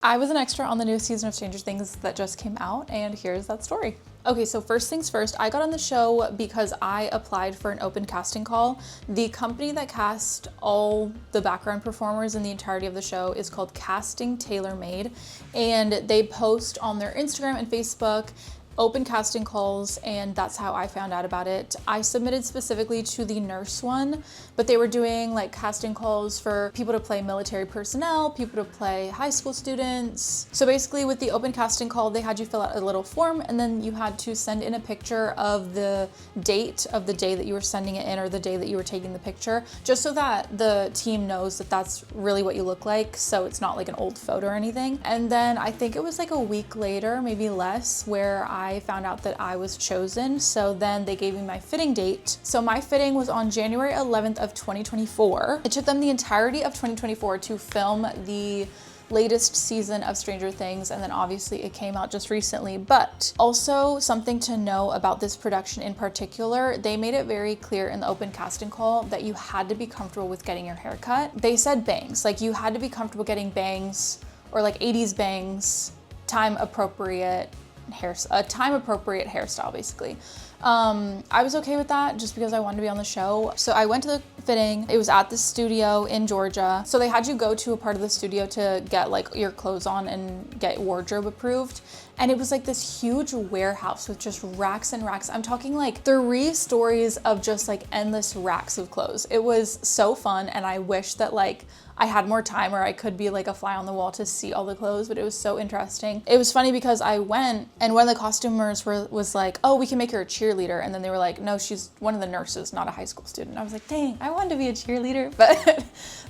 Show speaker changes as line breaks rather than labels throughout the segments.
I was an extra on the newest season of Stranger Things that just came out, and here's that story. Okay, so first things first, I got on the show because I applied for an open casting call. The company that cast all the background performers in the entirety of the show is called Casting Tailor Made, and they post on their Instagram and Facebook open casting calls, and that's how I found out about it. I submitted specifically to the nurse one, but they were doing like casting calls for people to play military personnel, people to play high school students. So basically with the open casting call, they had you fill out a little form, and then you had to send in a picture of the date of the day that you were sending it in, or the day that you were taking the picture, just so that the team knows that that's really what you look like, so it's not like an old photo or anything. And then I think it was like a week later, maybe less, where I found out that I was chosen. So then they gave me my fitting date. So my fitting was on January 11th of 2024. It took them the entirety of 2024 to film the latest season of Stranger Things, and then obviously it came out just recently. But also something to know about this production in particular, they made it very clear in the open casting call that you had to be comfortable with getting your hair cut. They said bangs, like you had to be comfortable getting bangs, or like 80s bangs, time appropriate hairstyle basically. I was okay with that just because I wanted to be on the show. So I went to the fitting. It was at the studio in Georgia. So they had you go to a part of the studio to get like your clothes on and get wardrobe approved. And it was like this huge warehouse with just racks and racks. I'm talking like 3 stories of just like endless racks of clothes. It was so fun, and I wish that like I had more time, or I could be like a fly on the wall to see all the clothes, but it was so interesting. It was funny because I went and one of the costumers was like, oh, we can make her a cheerleader. And then they were like, no, she's one of the nurses, not a high school student. I was like, dang, I wanted to be a cheerleader.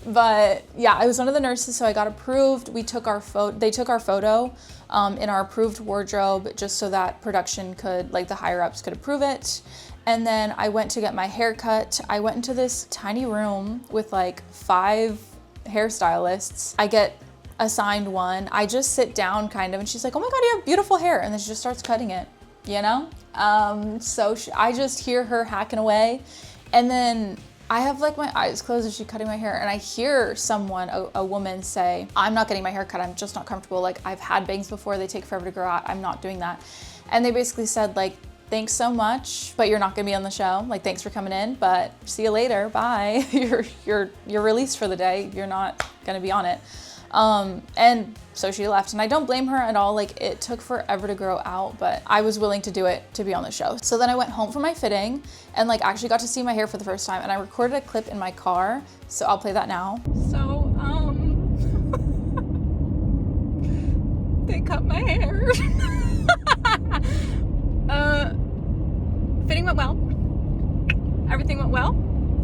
But yeah, I was one of the nurses, so I got approved. They took our photo in our approved wardrobe just so that production could, like the higher ups could approve it. And then I went to get my hair cut. I went into this tiny room with like 5 hairstylists. I get assigned one. I just sit down kind of, and she's like, oh my God, you have beautiful hair. And then she just starts cutting it, you know? I just hear her hacking away. And then I have like my eyes closed as she's cutting my hair, and I hear someone, a woman say, I'm not getting my hair cut. I'm just not comfortable. Like I've had bangs before. They take forever to grow out. I'm not doing that. And they basically said like, thanks so much, but you're not gonna be on the show. Like, thanks for coming in, but see you later, bye. You're released for the day. You're not gonna be on it. And so she left, and I don't blame her at all. Like, it took forever to grow out, but I was willing to do it to be on the show. So then I went home for my fitting and like actually got to see my hair for the first time, and I recorded a clip in my car. So I'll play that now. So, they cut my hair. Fitting went well. Everything went well.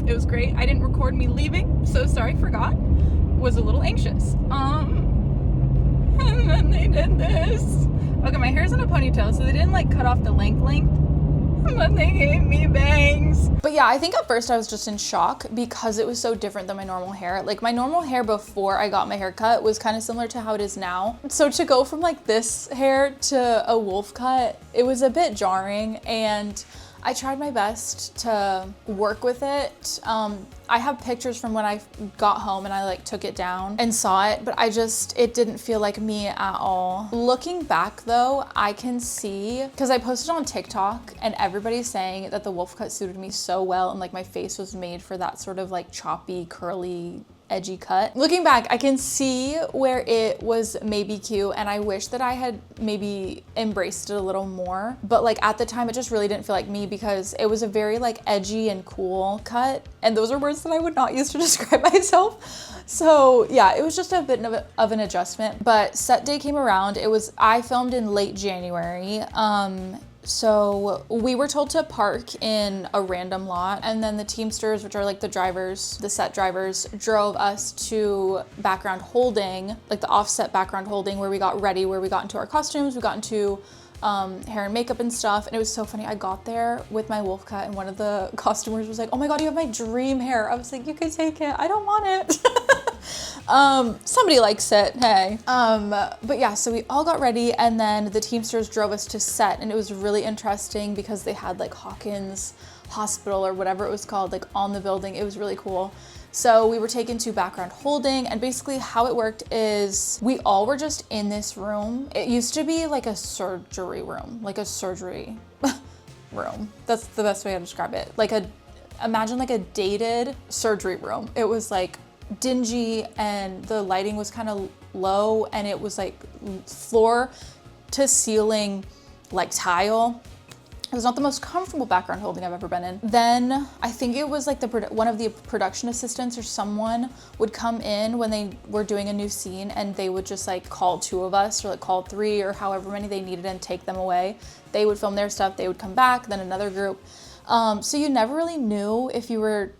It was great. I didn't record me leaving, so sorry, forgot. Was a little anxious. And then they did this. Okay, my hair's in a ponytail, so they didn't like cut off the length, but they gave me bangs. But yeah, I think at first I was just in shock because it was so different than my normal hair. Like my normal hair before I got my hair cut was kind of similar to how it is now. So to go from like this hair to a wolf cut, it was a bit jarring, and I tried my best to work with it. I have pictures from when I got home and I like took it down and saw it, but it didn't feel like me at all. Looking back though, I can see, because I posted on TikTok and everybody's saying that the wolf cut suited me so well, and like my face was made for that sort of like choppy, curly, edgy cut. Looking back, I can see where it was maybe cute, and I wish that I had maybe embraced it a little more, but like at the time it just really didn't feel like me, because it was a very like edgy and cool cut, and those are words that I would not use to describe myself. So yeah, it was just a bit of an adjustment. But set day came around. I filmed in late January. So we were told to park in a random lot, and then the Teamsters, which are like the drivers, the set drivers, drove us to background holding, like the offset background holding, where we got ready, where we got into our costumes, we got into hair and makeup and stuff. And it was so funny. I got there with my wolf cut, and one of the costumers was like, oh my God, you have my dream hair. I was like, you can take it. I don't want it. Somebody likes it, hey. But yeah, so we all got ready, and then the Teamsters drove us to set, and it was really interesting because they had like Hawkins Hospital or whatever it was called, like on the building. It was really cool. So we were taken to background holding, and basically how it worked is we all were just in this room. It used to be like a surgery room, like a surgery room. That's the best way to describe it. Imagine like a dated surgery room. It was like dingy and the lighting was kind of low, and it was like floor to ceiling like tile. It was not the most comfortable background holding I've ever been in. Then I think it was like one of the production assistants or someone would come in when they were doing a new scene, and they would just like call 2 of us, or like call 3 or however many they needed and take them away. They would film their stuff, they would come back, then another group. So you never really knew if you were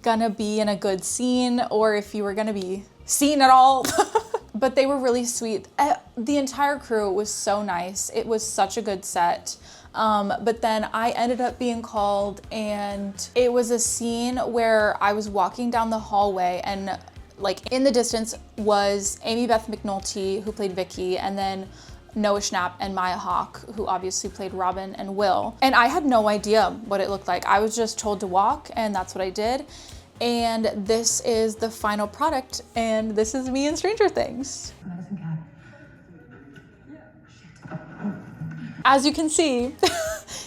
gonna be in a good scene or if you were gonna be seen at all. But they were really sweet. The entire crew was so nice. It was such a good set. But then I ended up being called, and it was a scene where I was walking down the hallway, and like in the distance was Amy Beth McNulty, who played Vicky, and then Noah Schnapp and Maya Hawke, who obviously played Robin and Will. And I had no idea what it looked like. I was just told to walk, and that's what I did. And this is the final product, and this is me in Stranger Things. As you can see,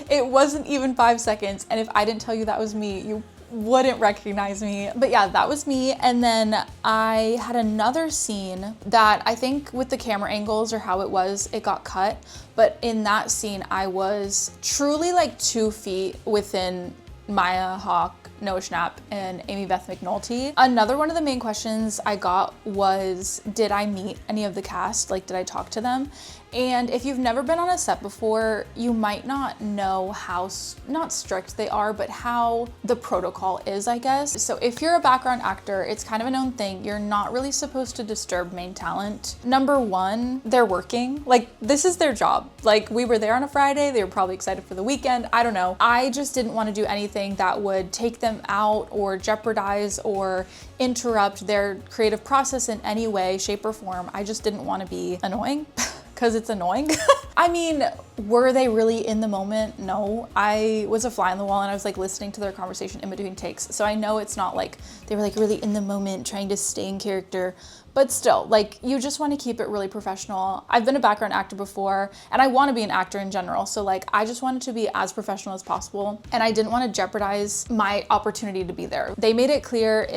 it wasn't even 5 seconds, and if I didn't tell you that was me, you wouldn't recognize me. But yeah, that was me. And then I had another scene that I think with the camera angles or how it was, it got cut. But in that scene, I was truly like 2 feet within Maya Hawke, Noah Schnapp, and Amy Beth McNulty. Another one of the main questions I got was, did I meet any of the cast? Like, did I talk to them? And if you've never been on a set before, you might not know how, not strict they are, but how the protocol is, I guess. So if you're a background actor, it's kind of a known thing. You're not really supposed to disturb main talent. Number one, they're working. Like, this is their job. Like, we were there on a Friday. They were probably excited for the weekend. I don't know. I just didn't want to do anything that would take them out or jeopardize or interrupt their creative process in any way, shape, or form. I just didn't want to be annoying. Because it's annoying. I mean, were they really in the moment? No. I was a fly on the wall, and I was like listening to their conversation in between takes. So I know it's not like they were like really in the moment trying to stay in character, but still, like, you just want to keep it really professional. I've been a background actor before, and I want to be an actor in general. So like, I just wanted to be as professional as possible, and I didn't want to jeopardize my opportunity to be there. They made it clear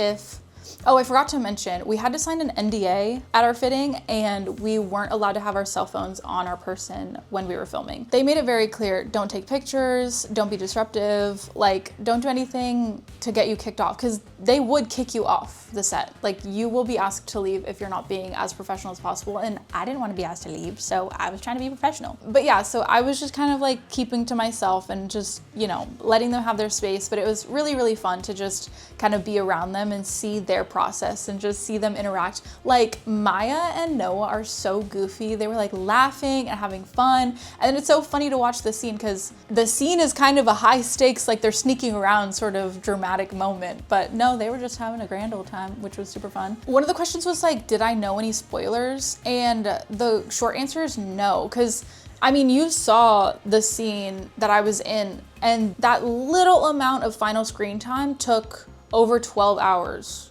Oh, I forgot to mention, we had to sign an NDA at our fitting, and we weren't allowed to have our cell phones on our person when we were filming. They made it very clear, don't take pictures, don't be disruptive, like, don't do anything to get you kicked off, because they would kick you off the set. Like, you will be asked to leave if you're not being as professional as possible, and I didn't want to be asked to leave, so I was trying to be professional. But yeah, so I was just kind of like keeping to myself and just, you know, letting them have their space, but it was really, really fun to just kind of be around them and see their process and just see them interact. Like, Maya and Noah are so goofy. They were like laughing and having fun. And it's so funny to watch the scene because the scene is kind of a high stakes, like they're sneaking around sort of dramatic moment. But no, they were just having a grand old time, which was super fun. One of the questions was like, did I know any spoilers? And the short answer is no, because I mean, you saw the scene that I was in, and that little amount of final screen time took over 12 hours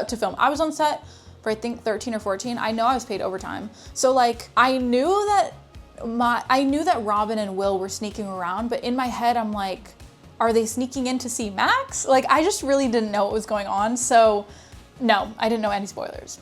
to film. I was on set for I think 13 or 14. I know I was paid overtime. So like, I knew that Robin and Will were sneaking around, but in my head I'm like, are they sneaking in to see Max? Like, I just really didn't know what was going on. So no, I didn't know any spoilers.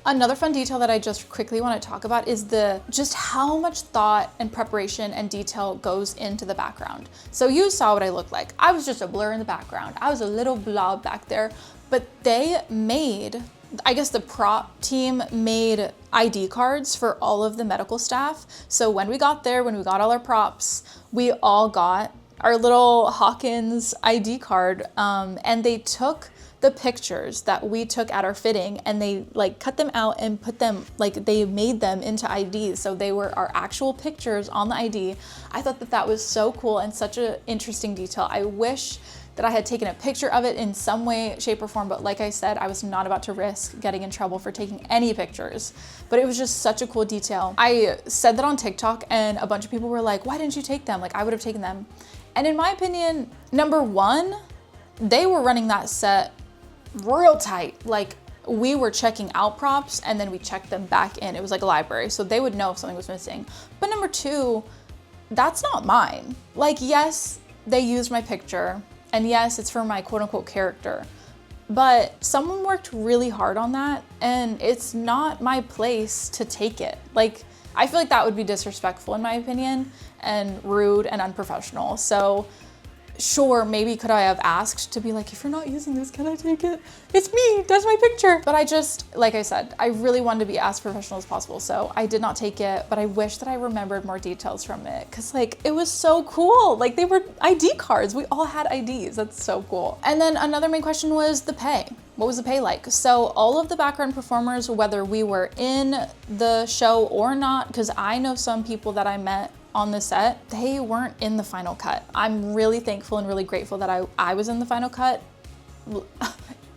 Another fun detail that I just quickly want to talk about is just how much thought and preparation and detail goes into the background. So you saw what I looked like. I was just a blur in the background. I was a little blob back there, but they made, I guess the prop team made ID cards for all of the medical staff. So when we got there, when we got all our props, we all got our little Hawkins ID card, and they took the pictures that we took at our fitting and they like cut them out and put them, like they made them into IDs. So they were our actual pictures on the ID. I thought that was so cool and such an interesting detail. I wish that I had taken a picture of it in some way, shape, or form, but like I said, I was not about to risk getting in trouble for taking any pictures. But it was just such a cool detail. I said that on TikTok and a bunch of people were like, why didn't you take them? Like, I would have taken them. And in my opinion, number one, they were running that set real tight. Like, we were checking out props and then we checked them back in. It was like a library, so they would know if something was missing. But number two, that's not mine. Like, yes, they used my picture, and yes, it's for my quote unquote character, but someone worked really hard on that, and it's not my place to take it. Like, I feel like that would be disrespectful in my opinion, and rude and unprofessional. So sure, maybe could I have asked to be like, if you're not using this, can I take it? It's me, that's my picture. But I just, like I said, I really wanted to be as professional as possible. So I did not take it, but I wish that I remembered more details from it. Cause like, it was so cool. Like, they were ID cards. We all had IDs. That's so cool. And then another main question was the pay. What was the pay like? So all of the background performers, whether we were in the show or not, because I know some people that I met on the set, they weren't in the final cut. I'm really thankful and really grateful that I was in the final cut.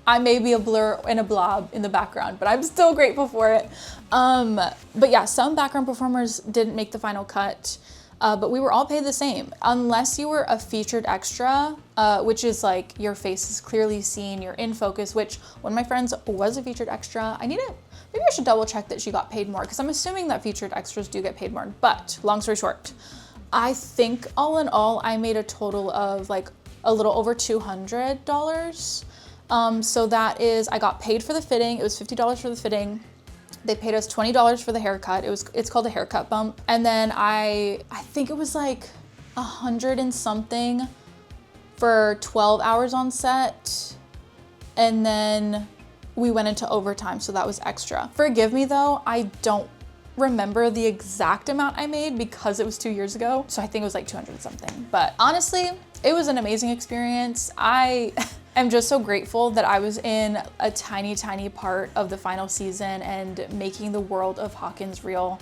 I may be a blur and a blob in the background, but I'm still grateful for it. But yeah, some background performers didn't make the final cut, but we were all paid the same. Unless you were a featured extra, which is like your face is clearly seen, you're in focus, which one of my friends was a featured extra. Maybe I should double check that she got paid more, because I'm assuming that featured extras do get paid more. But long story short, I think all in all, I made a total of like a little over $200. So that is, I got paid for the fitting. It was $50 for the fitting. They paid us $20 for the haircut. It's called a haircut bump. And then I think it was like 100 and something for 12 hours on set. And then we went into overtime, so that was extra. Forgive me though, I don't remember the exact amount I made because it was 2 years ago. So I think it was like 200 something. But honestly, it was an amazing experience. I am just so grateful that I was in a tiny, tiny part of the final season and making the world of Hawkins real.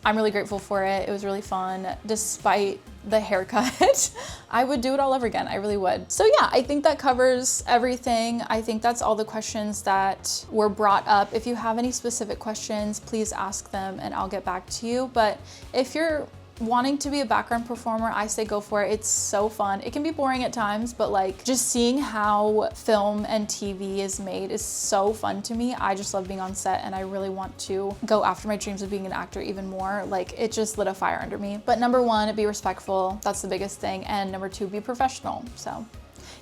I'm really grateful for it. It was really fun. Despite the haircut, I would do it all over again. I really would. So yeah, I think that covers everything. I think that's all the questions that were brought up. If you have any specific questions, please ask them and I'll get back to you. But if you're wanting to be a background performer, I say go for it. It's so fun. It can be boring at times, but like just seeing how film and TV is made is so fun to me. I just love being on set and I really want to go after my dreams of being an actor even more. Like, it just lit a fire under me. But number one, be respectful. That's the biggest thing. And number two, be professional. So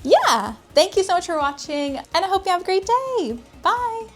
yeah, thank you so much for watching and I hope you have a great day. Bye.